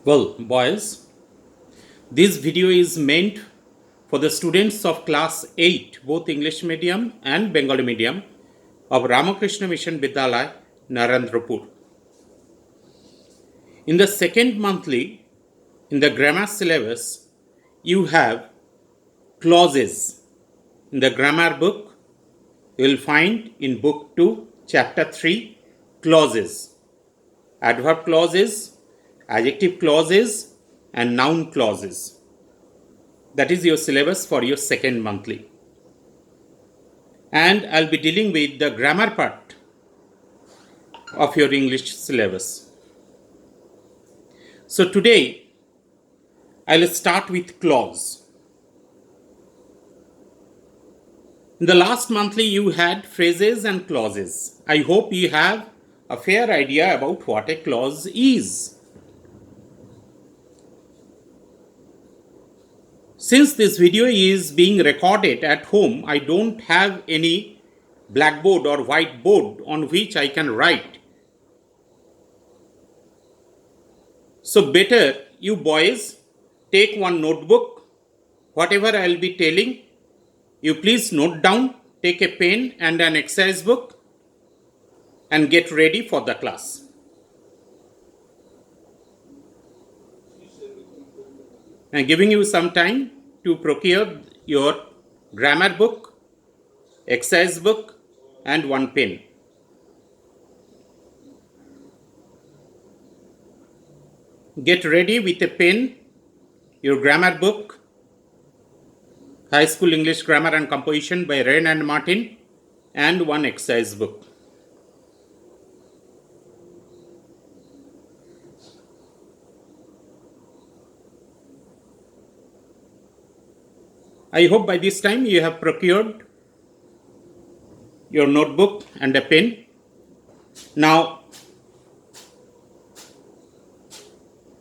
Well, boys, this video is meant for the students of class 8, both English medium and Bengali medium of Ramakrishna Mission Vidyalaya, Narendrapur. In the second monthly, in the grammar syllabus, you have clauses. In the grammar book, you will find in book 2, chapter 3, clauses. Adverb clauses, adjective clauses, and noun clauses. That is your syllabus for your second monthly. And I'll be dealing with the grammar part of your English syllabus. So today, I'll start with clause. In the last monthly, you had phrases and clauses. I hope you have a fair idea about what a clause is. Since this video is being recorded at home, I don't have any blackboard or whiteboard on which I can write. So better you boys take one notebook. Whatever I'll be telling, you please note down, take a pen and an exercise book and get ready for the class. I'm giving you some time to procure your grammar book, exercise book, and one pen. Get ready with a pen, your grammar book, High School English Grammar and Composition by Rain and Martin, and one exercise book. I hope by this time you have procured your notebook and a pen. Now,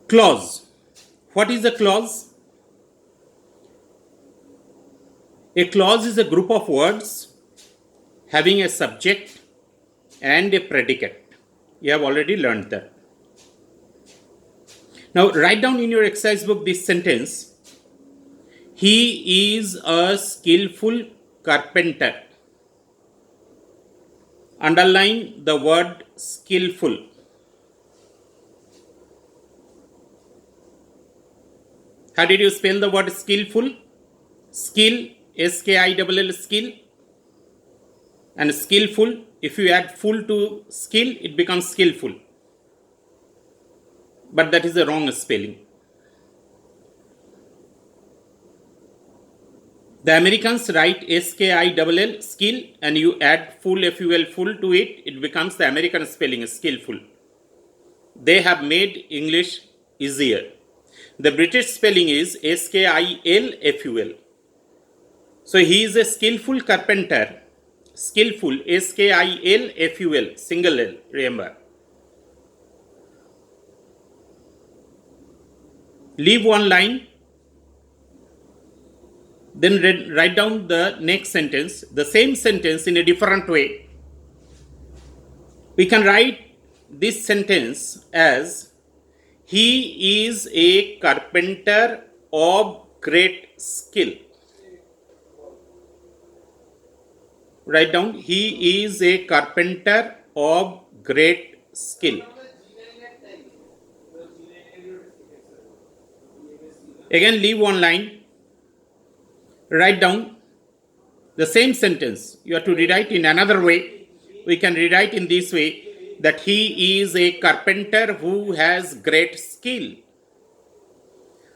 clause. What is a clause? A clause is a group of words having a subject and a predicate. You have already learned that. Now, write down in your exercise book this sentence. He is a skillful carpenter. Underline the word skillful. How did you spell the word skillful? Skill, S-K-I-L-L, skill. And skillful, if you add full to skill, it becomes skillful. But that is the wrong spelling. The Americans write S-K-I-L-L, skill, and you add full, F-U-L, full to it, it becomes the American spelling, skillful. They have made English easier. The British spelling is S-K-I-L-F-U-L. So he is a skillful carpenter. Skillful, S-K-I-L-F-U-L, single L, remember. Leave one line. Then write down the next sentence, the same sentence in a different way. We can write this sentence as, he is a carpenter of great skill. Write down, he is a carpenter of great skill. Again, leave one line. Write down the same sentence. You have to rewrite in another way. We can rewrite in this way, that he is a carpenter who has great skill.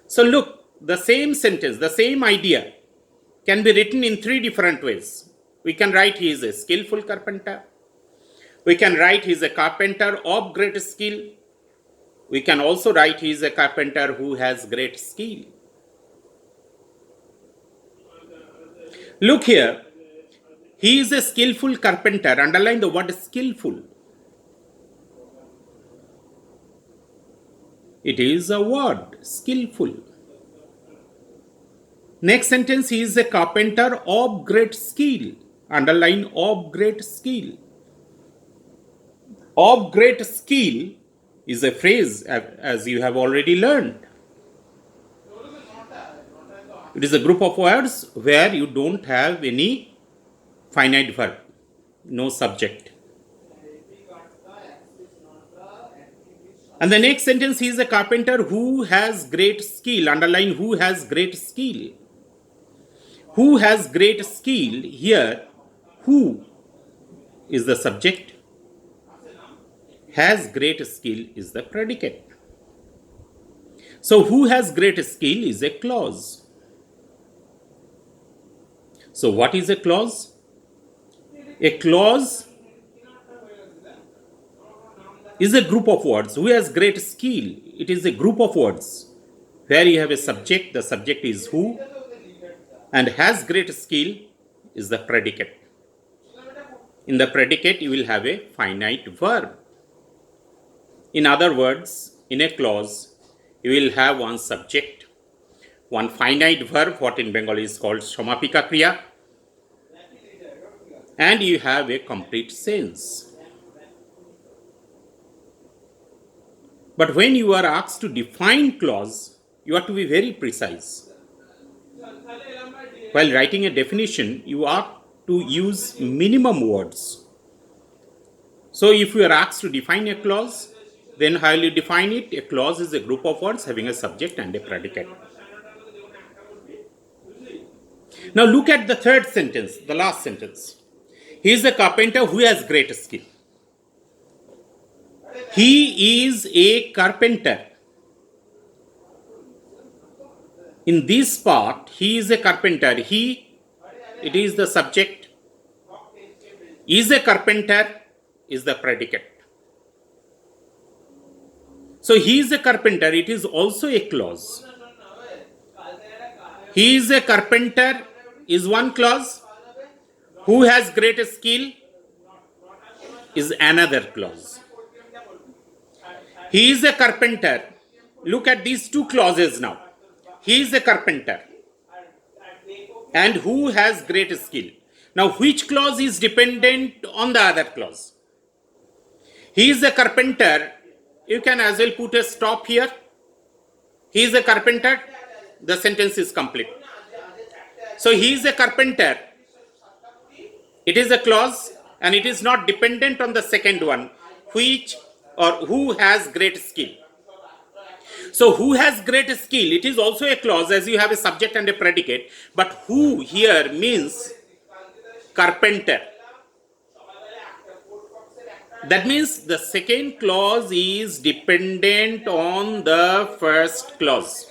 So look, the same sentence, the same idea can be written in three different ways. We can write he is a skillful carpenter. We can write he is a carpenter of great skill. We can also write he is a carpenter who has great skill. Look here, he is a skillful carpenter. Underline the word skillful. It is a word, skillful. Next sentence, he is a carpenter of great skill. Underline of great skill. Of great skill is a phrase, as you have already learned. It is a group of words where you don't have any finite verb, no subject. And the next sentence, he is a carpenter who has great skill. Underline who has great skill. Who has great skill? Here, who is the subject. Has great skill is the predicate. So, who has great skill is a clause. So, what is a clause? A clause is a group of words. Who has great skill? It is a group of words where you have a subject. The subject is who, and has great skill is the predicate. In the predicate, you will have a finite verb. In other words, in a clause, you will have one subject, one finite verb, what in Bengali is called Samapika Kriya, and you have a complete sense. But when you are asked to define clause, you have to be very precise. While writing a definition, you are to use minimum words. So if you are asked to define a clause, then how will you define it? A clause is a group of words having a subject and a predicate. Now look at the third sentence, the last sentence. He is a carpenter who has great skill. He is a carpenter. In this part, he is a carpenter. He, it is the subject. Is a carpenter is the predicate. So he is a carpenter, it is also a clause. He is a carpenter is one clause. Who has great skill is another clause. He is a carpenter. Look at these two clauses now. He is a carpenter. And who has great skill? Now, which clause is dependent on the other clause? He is a carpenter. You can as well put a stop here. He is a carpenter. The sentence is complete. So, he is a carpenter. It is a clause and it is not dependent on the second one, which or who has great skill. So, who has great skill? It is also a clause as you have a subject and a predicate. But who here means carpenter. That means the second clause is dependent on the first clause.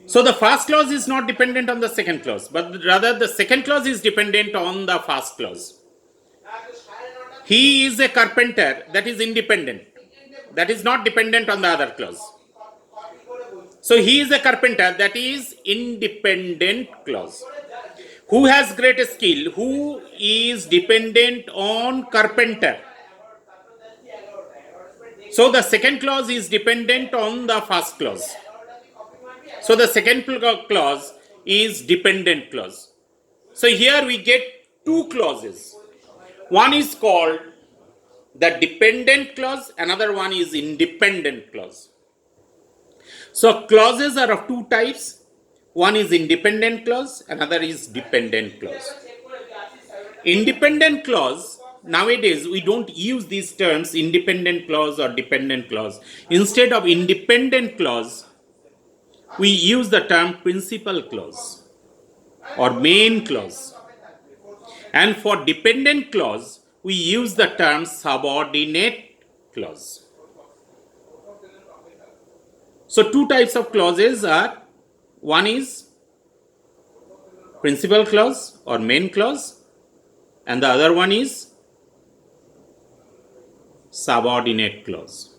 So the first clause is not dependent on the second clause, but rather the second clause is dependent on the first clause. He is a carpenter, that is independent. That is not dependent on the other clause. So he is a carpenter, that is independent clause. Who has great skill? Who is dependent on carpenter? So the second clause is dependent on the first clause. So the second clause is dependent clause. So here we get two clauses. One is called the dependent clause, another one is independent clause. So clauses are of two types. One is independent clause, another is dependent clause. Independent clause, nowadays we don't use these terms independent clause or dependent clause. Instead of independent clause, we use the term principal clause or main clause. And for dependent clause, we use the term subordinate clause. So two types of clauses are, one is principal clause or main clause, and the other one is subordinate clause.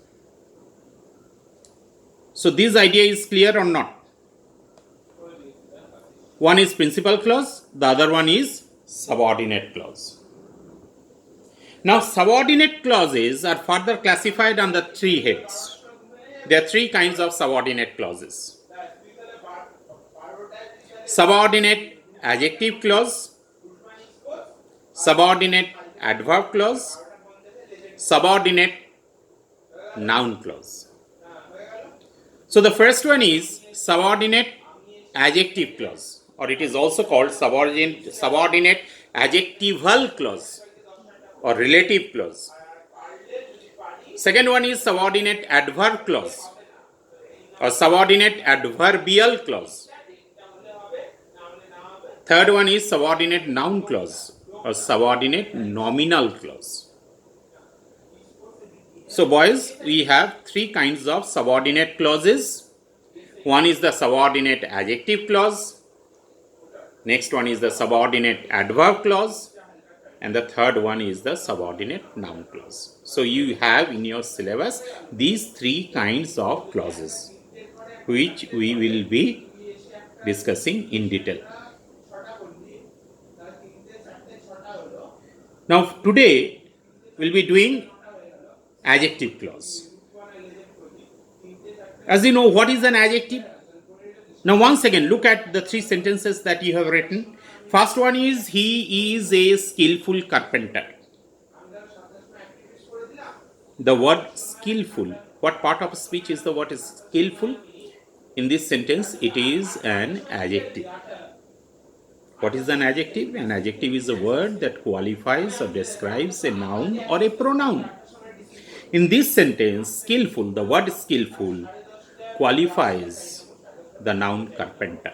So this idea is clear or not? One is principal clause, the other one is subordinate clause. Now subordinate clauses are further classified under three heads. There are three kinds of subordinate clauses. Subordinate adjective clause, subordinate adverb clause, subordinate noun clause. So the first one is subordinate adjective clause, or it is also called subordinate adjectival clause or relative clause. Second one is subordinate adverb clause or subordinate adverbial clause. Third one is subordinate noun clause or subordinate nominal clause. So boys, we have three kinds of subordinate clauses. One is the subordinate adjective clause. Next one is the subordinate adverb clause. And the third one is the subordinate noun clause. So you have in your syllabus these three kinds of clauses, which we will be discussing in detail. Now today we'll be doing adjective clause. As you know, what is an adjective? Now once again, look at the three sentences that you have written. First one is, he is a skillful carpenter. The word skillful, what part of speech is the word skillful? In this sentence, it is an adjective. What is an adjective? An adjective is a word that qualifies or describes a noun or a pronoun. In this sentence, skillful, the word skillful qualifies the noun carpenter.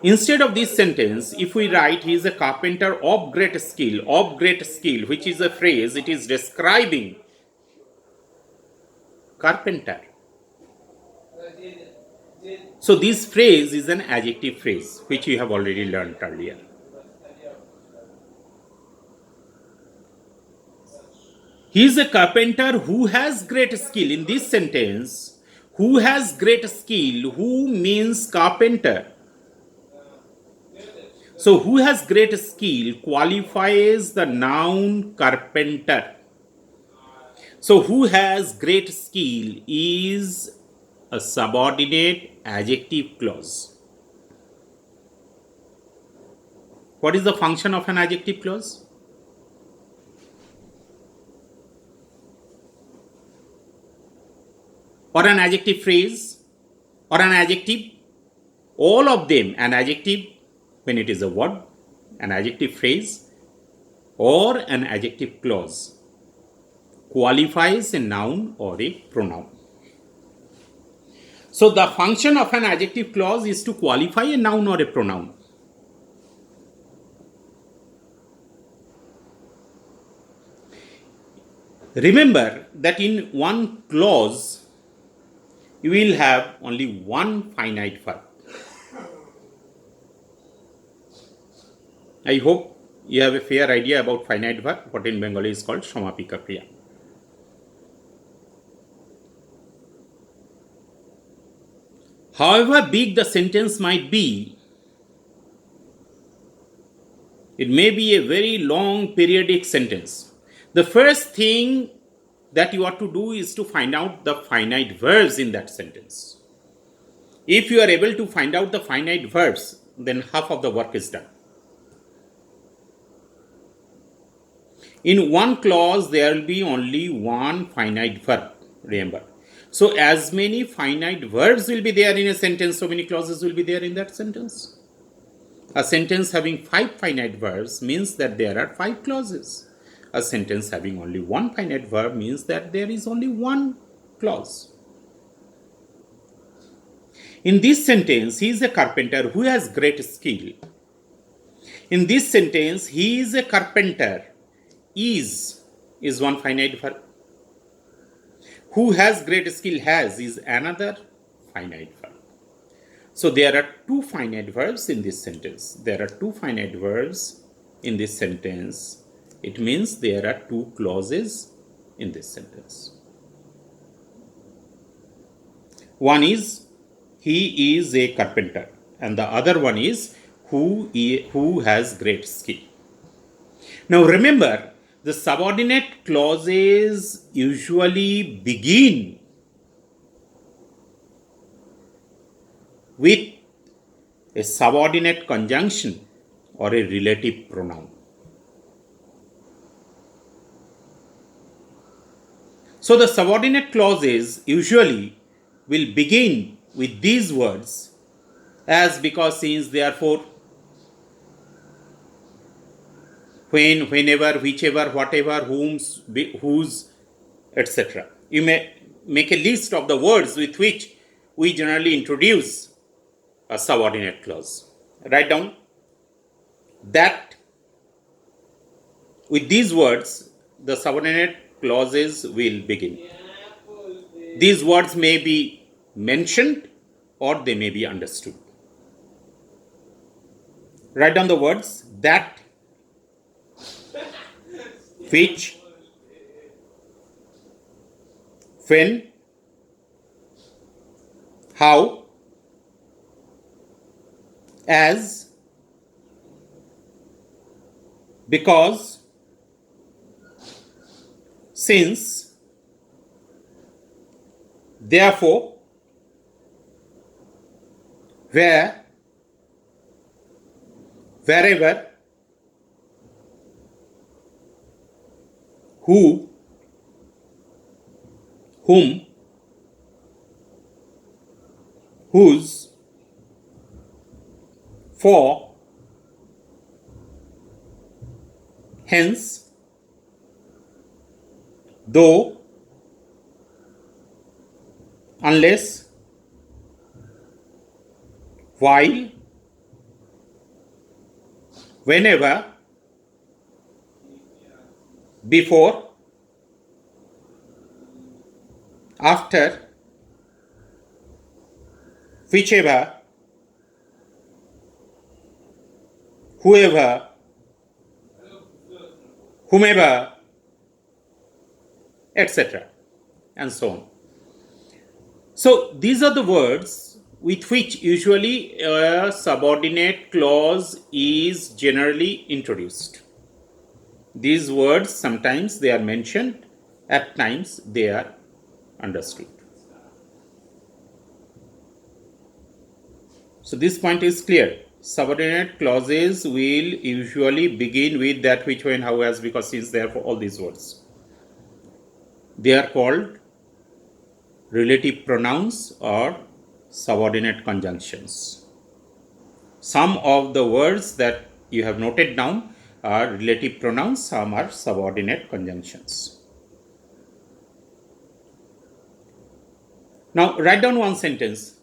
Instead of this sentence, if we write, he is a carpenter of great skill, which is a phrase, it is describing carpenter. So this phrase is an adjective phrase, which you have already learned earlier. He is a carpenter who has great skill. In this sentence, who has great skill, who means carpenter. So who has great skill qualifies the noun carpenter. So who has great skill is a subordinate adjective clause. What is the function of an adjective clause? Or an adjective phrase, or an adjective, all of them, an adjective when it is a word, an adjective phrase, or an adjective clause qualifies a noun or a pronoun. So the function of an adjective clause is to qualify a noun or a pronoun. Remember that in one clause, you will have only one finite verb. I hope you have a fair idea about finite verb, what in Bengali is called Samapika Kriya. However big the sentence might be, it may be a very long periodic sentence. The first thing that you have to do is to find out the finite verbs in that sentence. If you are able to find out the finite verbs, then half of the work is done. In one clause, there will be only one finite verb, remember. So as many finite verbs will be there in a sentence, so many clauses will be there in that sentence. A sentence having 5 finite verbs means that there are 5 clauses. A sentence having only one finite verb means that there is only one clause. In this sentence, he is a carpenter who has great skill. In this sentence, he is a carpenter. Is one finite verb. Who has great skill has is another finite verb. So there are 2 finite verbs in this sentence. There are 2 finite verbs in this sentence. It means there are 2 clauses in this sentence. One is, he is a carpenter, and the other one is, who has great skill. Now remember, the subordinate clauses usually begin with a subordinate conjunction or a relative pronoun. So the subordinate clauses usually will begin with these words as, because, since, therefore, when, whenever, whichever, whatever, whose, etc. You may make a list of the words with which we generally introduce a subordinate clause. Write down that with these words the subordinate clauses will begin. These words may be mentioned or they may be understood. Write down the words that, which, when, how, as, because, since, therefore, where, wherever, who, whom, whose, for, hence, though, unless, while, whenever, before, after, whichever, whoever, whomever, etc. and so on. So these are the words with which usually a subordinate clause is generally introduced. These words, sometimes they are mentioned, at times they are understood. So this point is clear. Subordinate clauses will usually begin with that, which, when, how, as, because, since, therefore, all these words. They are called relative pronouns or subordinate conjunctions. Some of the words that you have noted down are relative pronouns, some are subordinate conjunctions. Now write down one sentence.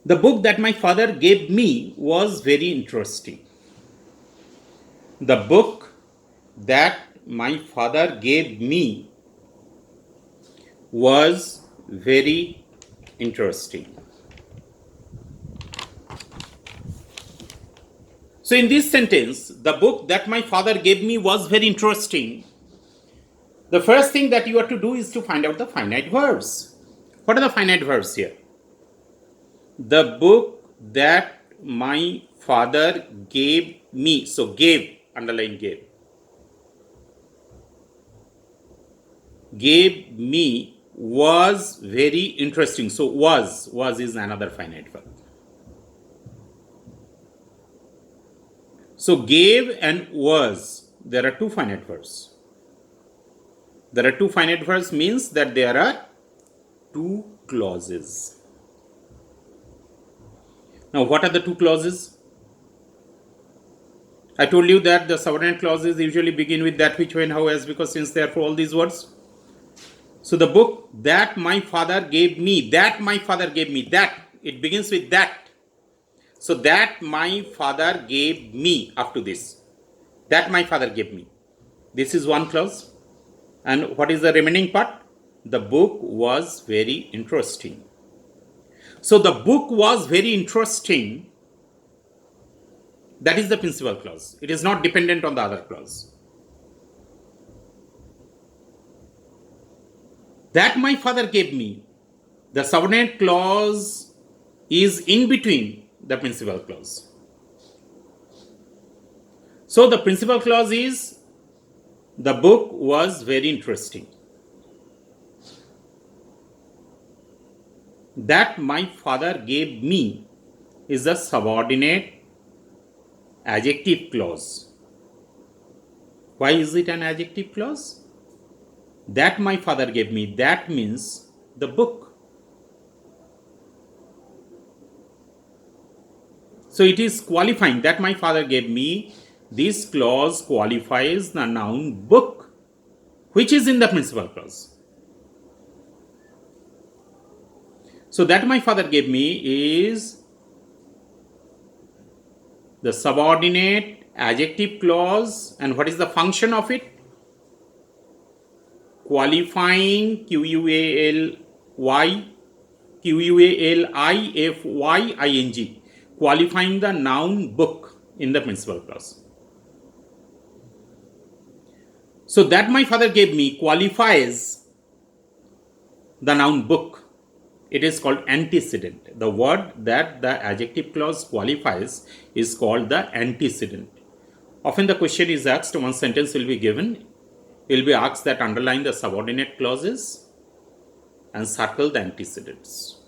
The book that my father gave me was very interesting. The book that my father gave me was very interesting. So in this sentence, the book that my father gave me was very interesting. The first thing that you have to do is to find out the finite verbs. What are the finite verbs here? The book that my father gave me. So gave, underline gave. Gave me was very interesting. So was is another finite verb. So gave and was, there are two finite verbs. There are two finite verbs means that there are two clauses. Now what are the two clauses? I told you that the subordinate clauses usually begin with that, which, when, how, as, because, since, therefore, all these words. So the book that my father gave me, that my father gave me, that, it begins with that. So that my father gave me, up to this. That my father gave me. This is one clause. And what is the remaining part? The book was very interesting. So the book was very interesting. That is the principal clause. It is not dependent on the other clause. That my father gave me. The subordinate clause is in between the principal clause. So the principal clause is the book was very interesting. That my father gave me is the subordinate adjective clause. Why is it an adjective clause? That my father gave me, that means the book. So it is qualifying that my father gave me. This clause qualifies the noun book, which is in the principal clause. So that my father gave me is the subordinate adjective clause. And what is the function of it? Qualifying Qualifying, qualifying the noun book in the principal clause. So that my father gave me qualifies the noun book. It is called antecedent. The word that the adjective clause qualifies is called the antecedent. Often the question is asked, one sentence will be given, will be asked that underline the subordinate clauses and circle the antecedents.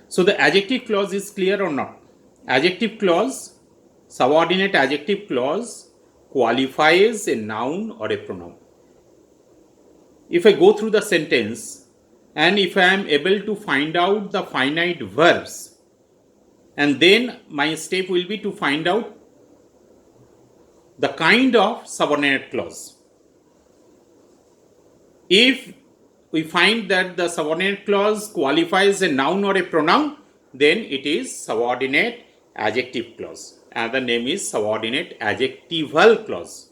So the adjective clause is clear or not? Adjective clause, subordinate adjective clause qualifies a noun or a pronoun. If I go through the sentence and if I am able to find out the finite verbs, and then my step will be to find out the kind of subordinate clause. If we find that the subordinate clause qualifies a noun or a pronoun, then it is subordinate adjective clause. Another name is subordinate adjectival clause.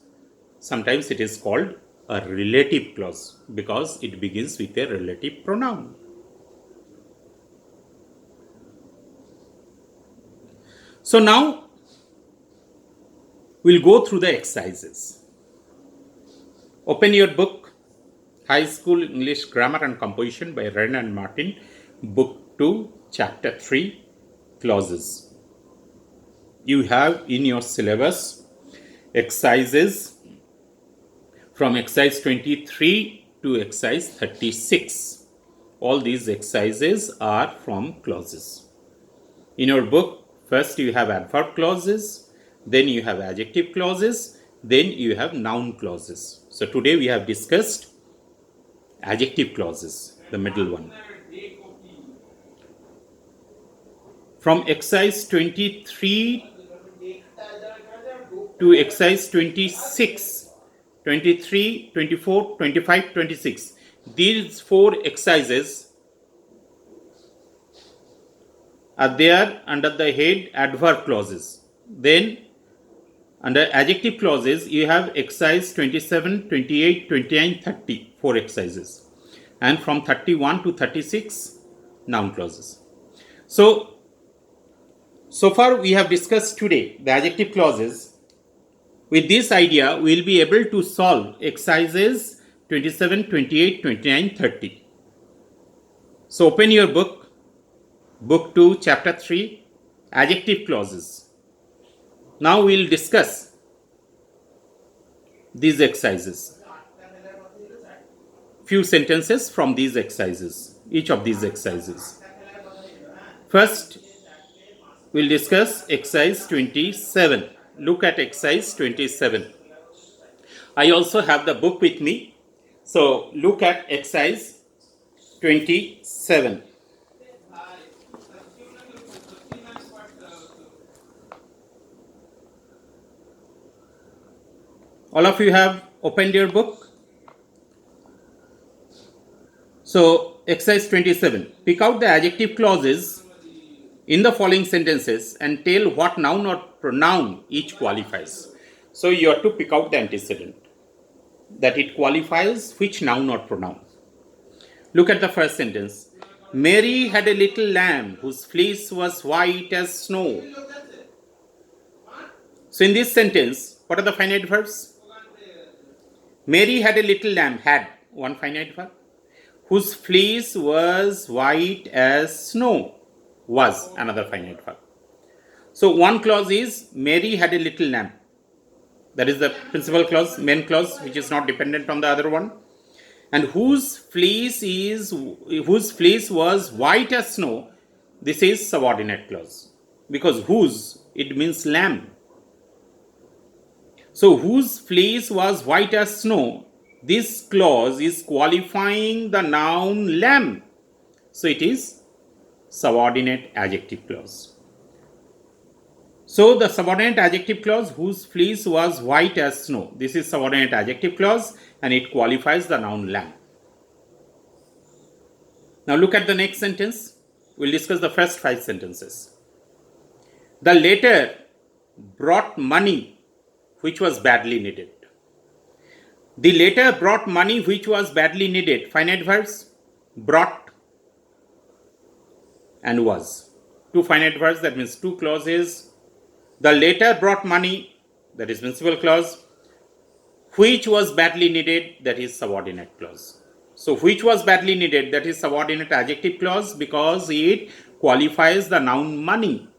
Sometimes it is called a relative clause because it begins with a relative pronoun. So now we'll go through the exercises. Open your book, High School English Grammar and Composition by Wren and Martin, Book 2, Chapter 3, Clauses. You have in your syllabus exercises from exercise 23 to exercise 36. All these exercises are from clauses. In your book, first you have adverb clauses, then you have adjective clauses, then you have noun clauses. So today we have discussed adjective clauses, the middle one. From exercise 23 to exercise 26, 23, 24, 25, 26. These 4 exercises are there under the head adverb clauses. Then under adjective clauses, you have exercise 27, 28, 29, 30, 4 exercises. And from 31 to 36, noun clauses. So far we have discussed today the adjective clauses. With this idea, we will be able to solve exercises 27, 28, 29, 30. So open your book, Book 2, Chapter 3, Adjective Clauses. Now we will discuss these exercises. Few sentences from these exercises, each of these exercises. First, we will discuss exercise 27. Look at exercise 27. I also have the book with me. So look at exercise 27. All of you have opened your book. So exercise 27. Pick out the adjective clauses in the following sentences and tell what noun or pronoun each qualifies. So you have to pick out the antecedent, that it qualifies which noun or pronoun. Look at the first sentence. Mary had a little lamb whose fleece was white as snow. So in this sentence, what are the finite verbs? Mary had a little lamb, had one finite verb, whose fleece was white as snow, was another finite verb. So one clause is Mary had a little lamb. That is the principal clause, main clause, which is not dependent on the other one. And whose fleece was white as snow. This is subordinate clause, because whose, it means lamb. So whose fleece was white as snow. This clause is qualifying the noun lamb. So it is subordinate adjective clause. So the subordinate adjective clause, whose fleece was white as snow. This is subordinate adjective clause and it qualifies the noun lamb. Now look at the next sentence. We'll discuss the first 5 sentences. The letter brought money which was badly needed. The letter brought money which was badly needed. Finite verbs, brought and was. 2 finite verbs, that means 2 clauses. The letter brought money, that is principal clause. Which was badly needed, that is subordinate clause. So which was badly needed, that is subordinate adjective clause because it qualifies the noun money.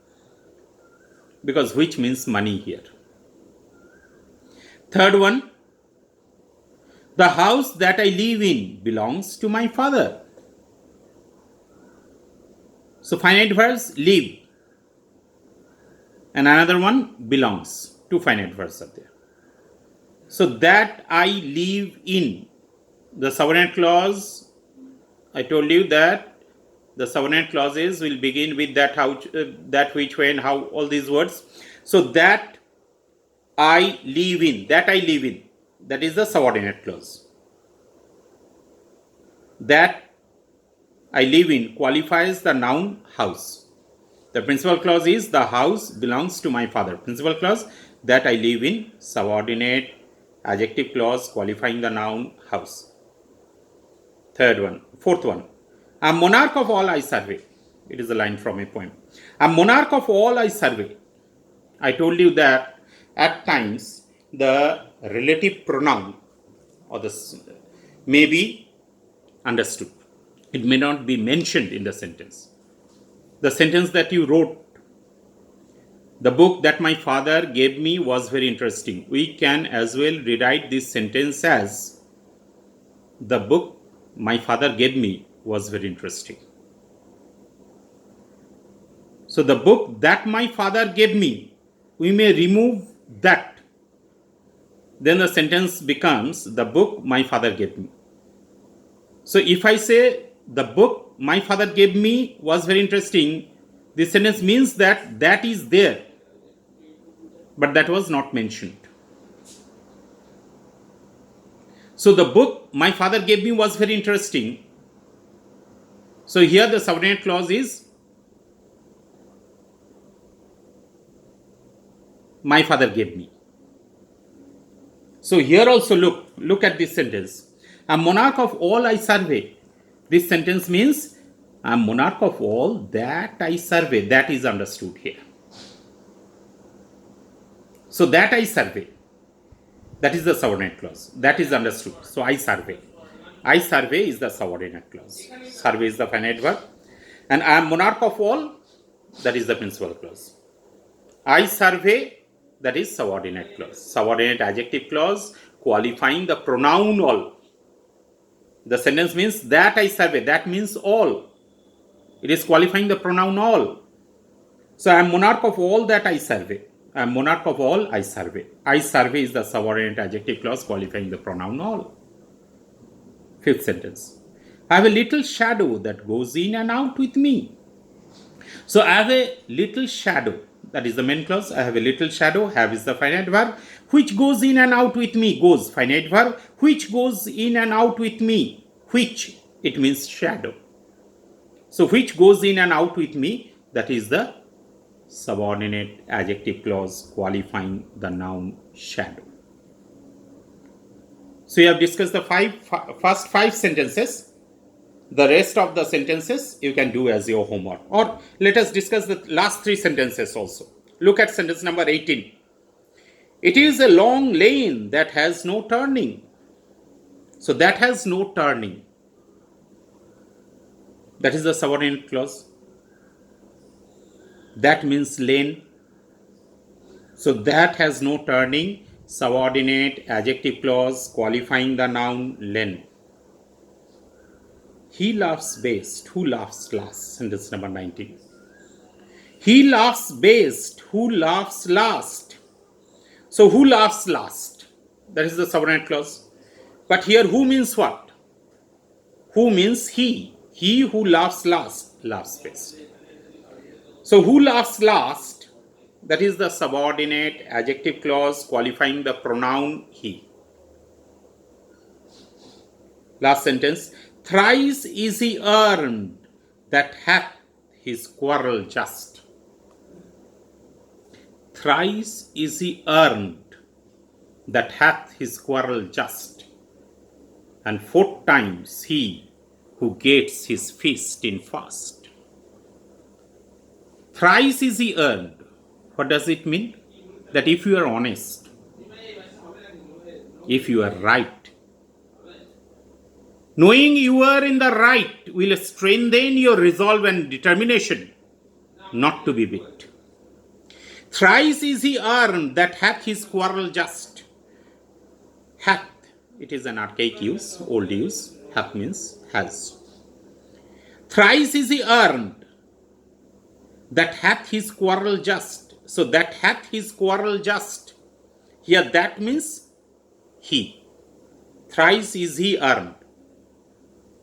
Because which means money here. Third one, the house that I live in belongs to my father. So finite verbs, live. And another one, belongs. 2 finite verbs are there. So that I live in. The subordinate clause, I told you that the subordinate clauses will begin with that, how, that, which, when, how, all these words. So that I live in, that I live in, that is the subordinate clause. That I live in qualifies the noun house. The principal clause is the house belongs to my father. Principal clause, that I live in, subordinate adjective clause qualifying the noun house. Fourth one. A monarch of all I survey. It is a line from a poem. A monarch of all I survey. I told you that at times the relative pronoun or the may be understood. It may not be mentioned in the sentence. The sentence that you wrote, the book that my father gave me was very interesting. We can as well rewrite this sentence as the book my father gave me was very interesting. So the book that my father gave me, we may remove that. Then the sentence becomes the book my father gave me. So if I say the book my father gave me was very interesting, this sentence means that that is there, but that was not mentioned. So the book my father gave me was very interesting. So here the subordinate clause is my father gave me. So here also look at this sentence. A monarch of all I survey. This sentence means a monarch of all that I survey. That is understood here. So that I survey. That is the subordinate clause. That is understood. So I survey. I survey is the subordinate clause. Survey is the finite verb. And I am monarch of all. That is the principal clause. I survey. That is subordinate clause. Subordinate adjective clause qualifying the pronoun all. The sentence means that I survey. That means all. It is qualifying the pronoun all. So I am monarch of all that I survey. I am monarch of all I survey. I survey is the subordinate adjective clause qualifying the pronoun all. Fifth sentence. I have a little shadow that goes in and out with me. So I have a little shadow. That is the main clause. I have a little shadow. Have is the finite verb. Which goes in and out with me. Goes, finite verb. Which goes in and out with me. Which, it means shadow. So which goes in and out with me. That is the subordinate adjective clause qualifying the noun shadow. So you have discussed the first 5 sentences. The rest of the sentences you can do as your homework. Or let us discuss the last 3 sentences also. Look at sentence number 18. It is a long lane that has no turning. So that has no turning. That is the subordinate clause. That means lane. So that has no turning. Subordinate adjective clause qualifying the noun lane. He laughs best. Who laughs last? Sentence number 19. He laughs best. Who laughs last? So who laughs last? That is the subordinate clause. But here who means what? Who means he. He who laughs last laughs best. So who laughs last? That is the subordinate adjective clause qualifying the pronoun he. Last sentence. Thrice is he earned that hath his quarrel just. Thrice is he earned that hath his quarrel just, and 4 times he who gets his feast in fast. Thrice is he earned. What does it mean? That if you are honest, if you are right, knowing you are in the right will strengthen your resolve and determination not to be beat. Thrice is he earned that hath his quarrel just. Hath, it is an archaic use, old use. Hath means has. Thrice is he earned that hath his quarrel just. So that hath his quarrel just. Here that means he. Thrice is he earned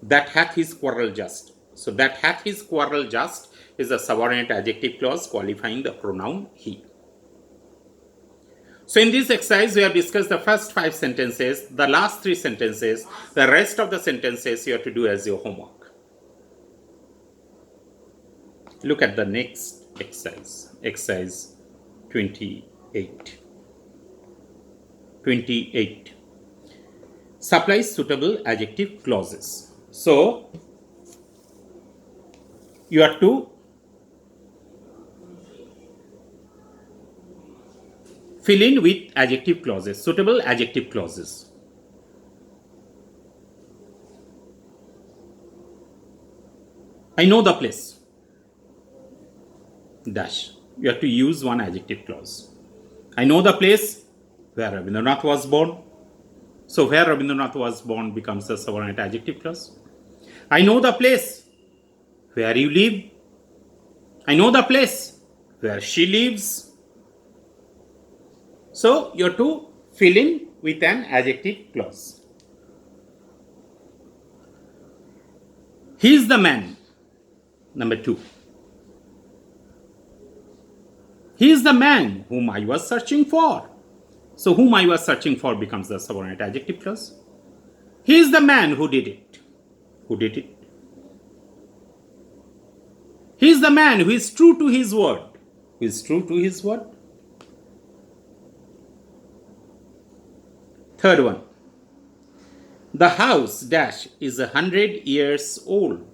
that hath his quarrel just. So that hath his quarrel just is a subordinate adjective clause qualifying the pronoun he. So in this exercise, we have discussed the first 5 sentences, the last 3 sentences, the rest of the sentences you have to do as your homework. Look at the next exercise, exercise 28. 28. Supply suitable adjective clauses. So, you have to fill in with adjective clauses, suitable adjective clauses. I know the place. Dash. You have to use one adjective clause. I know the place where Rabindranath was born. So where Rabindranath was born becomes a subordinate adjective clause. I know the place where you live. I know the place where she lives. So you have to fill in with an adjective clause. He is the man. Number 2. He is the man whom I was searching for. So whom I was searching for becomes the subordinate adjective clause. He is the man who did it. Who did it? He is the man who is true to his word. Who is true to his word? Third one. The house dash is 100 years old.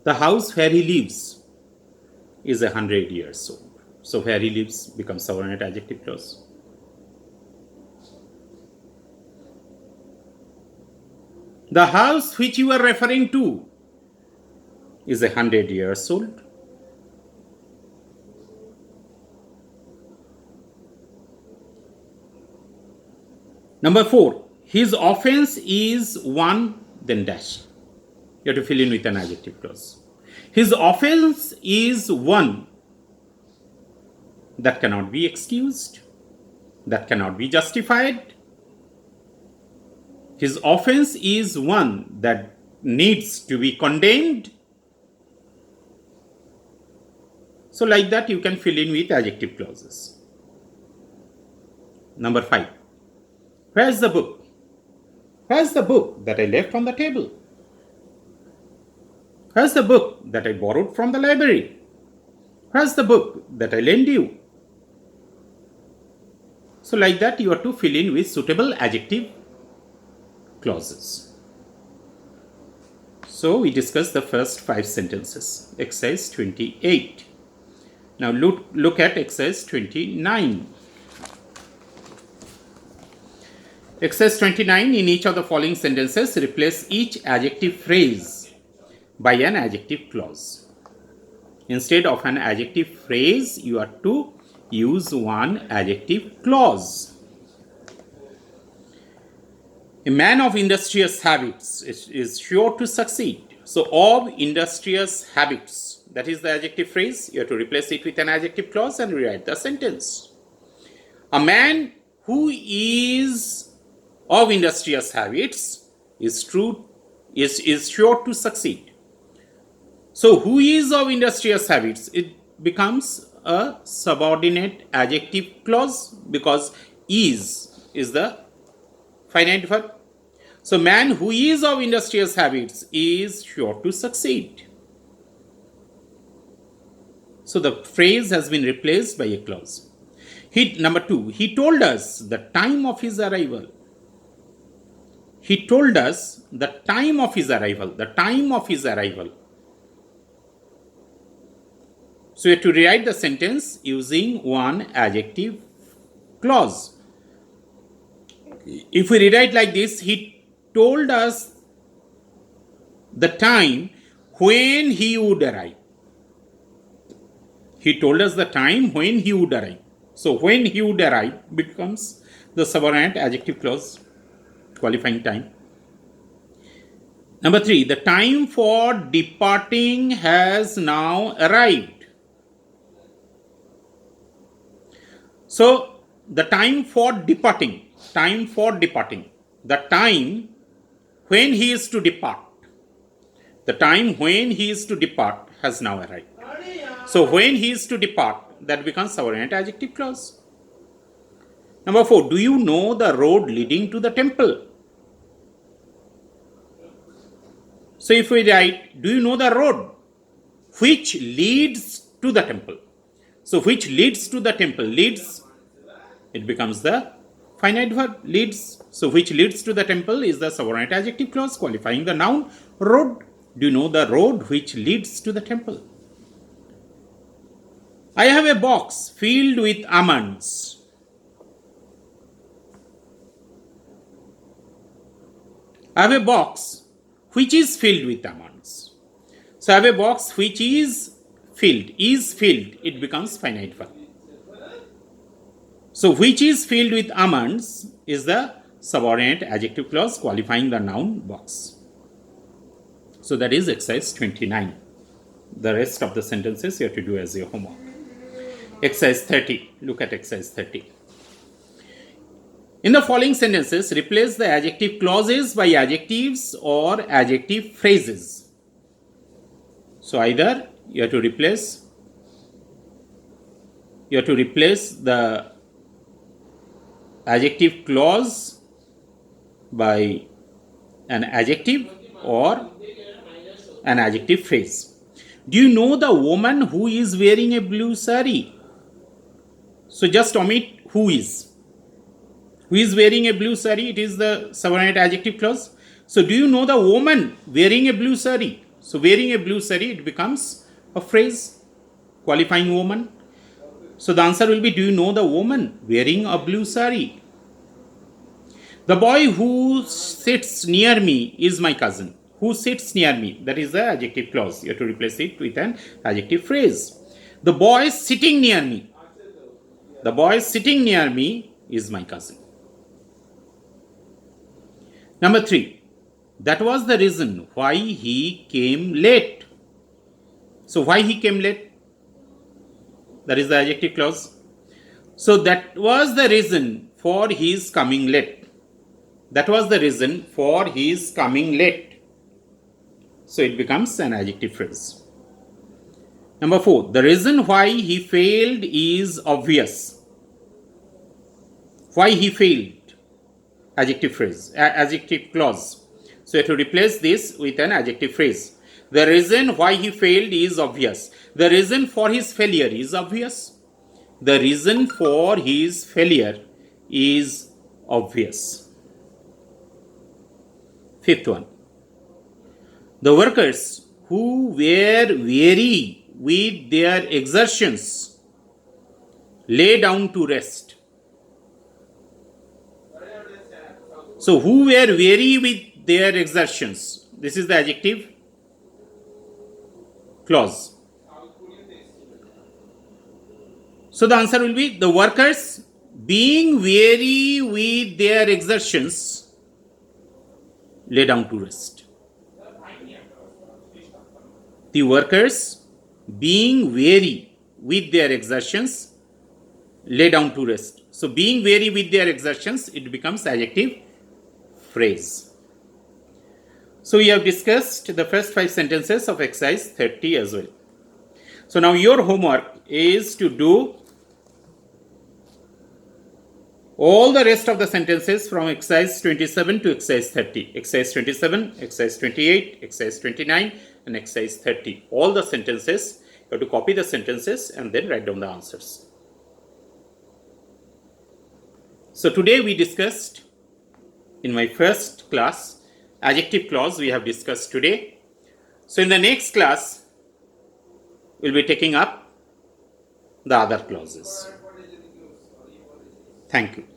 The house where he lives is 100 years old. So where he lives becomes subordinate adjective clause. The house which you are referring to is 100 years old. Number 4, his offense is 1, then dash. You have to fill in with an adjective clause. His offense is 1. That cannot be excused. That cannot be justified. His offense is 1 that needs to be condemned. So like that you can fill in with adjective clauses. Number 5. Where's the book? Where's the book that I left on the table? Where's the book that I borrowed from the library? Where's the book that I lent you? So like that you have to fill in with suitable adjective clauses. So we discussed the first 5 sentences. Exercise 28. Now look at exercise 29. Exercise 29, in each of the following sentences, replace each adjective phrase by an adjective clause. Instead of an adjective phrase, you have to use one adjective clause. A man of industrious habits is sure to succeed. So, of industrious habits, that is the adjective phrase. You have to replace it with an adjective clause and rewrite the sentence. A man who is of industrious habits is sure to succeed. So who is of industrious habits, it becomes a subordinate adjective clause because is the finite verb. So man who is of industrious habits is sure to succeed. So the phrase has been replaced by a clause. Number 2, he told us the time of his arrival. He told us the time of his arrival. The time of his arrival. So you have to rewrite the sentence using one adjective clause. If we rewrite like this, he told us the time when he would arrive. He told us the time when he would arrive. So when he would arrive becomes the subordinate adjective clause qualifying time. Number 3, the time for departing has now arrived. So the time for departing, the time when he is to depart, has now arrived. So when he is to depart, that becomes subordinate adjective clause. Number 4, do you know the road leading to the temple? So if we write, do you know the road which leads to the temple? So which leads to the temple, leads, it becomes the finite verb, leads. So which leads to the temple is the subordinate adjective clause qualifying the noun road. Do you know the road which leads to the temple? I have a box filled with almonds. I have a box which is filled with almonds. So I have a box which is filled, it becomes finite verb. So which is filled with almonds is the subordinate adjective clause qualifying the noun box. So that is exercise 29. The rest of the sentences you have to do as your homework. Exercise 30. Look at exercise 30. In the following sentences, replace the adjective clauses by adjectives or adjective phrases. So either you have to replace the adjective clause by an adjective or an adjective phrase. Do you know the woman who is wearing a blue sari? So just omit who is. Who is wearing a blue sari? It is the subordinate adjective clause. So do you know the woman wearing a blue sari? So wearing a blue sari, it becomes a phrase qualifying woman. So the answer will be, do you know the woman wearing a blue sari? The boy who sits near me is my cousin. Who sits near me? That is the adjective clause. You have to replace it with an adjective phrase. The boy sitting near me. The boy sitting near me is my cousin. Number 3. That was the reason why he came late. So why he came late? That is the adjective clause. So that was the reason for his coming late. That was the reason for his coming late. So it becomes an adjective phrase. Number 4. The reason why he failed is obvious. Why he failed? Adjective phrase, adjective clause. So you have to replace this with an adjective phrase. The reason why he failed is obvious. The reason for his failure is obvious. The reason for his failure is obvious. 5th one. The workers who were weary with their exertions lay down to rest. So who were weary with their exertions? This is the adjective clause. So the answer will be the workers being weary with their exertions lay down to rest. The workers being weary with their exertions, lay down to rest. So being weary with their exertions, it becomes adjective phrase. So we have discussed the first 5 sentences of exercise 30 as well. So now your homework is to do all the rest of the sentences from exercise 27 to exercise 30. Exercise 27, exercise 28, exercise 29 and exercise 30. All the sentences, you have to copy the sentences and then write down the answers. So today we discussed, in my first class, adjective clause we have discussed today. So in the next class, we'll be taking up the other clauses. Thank you.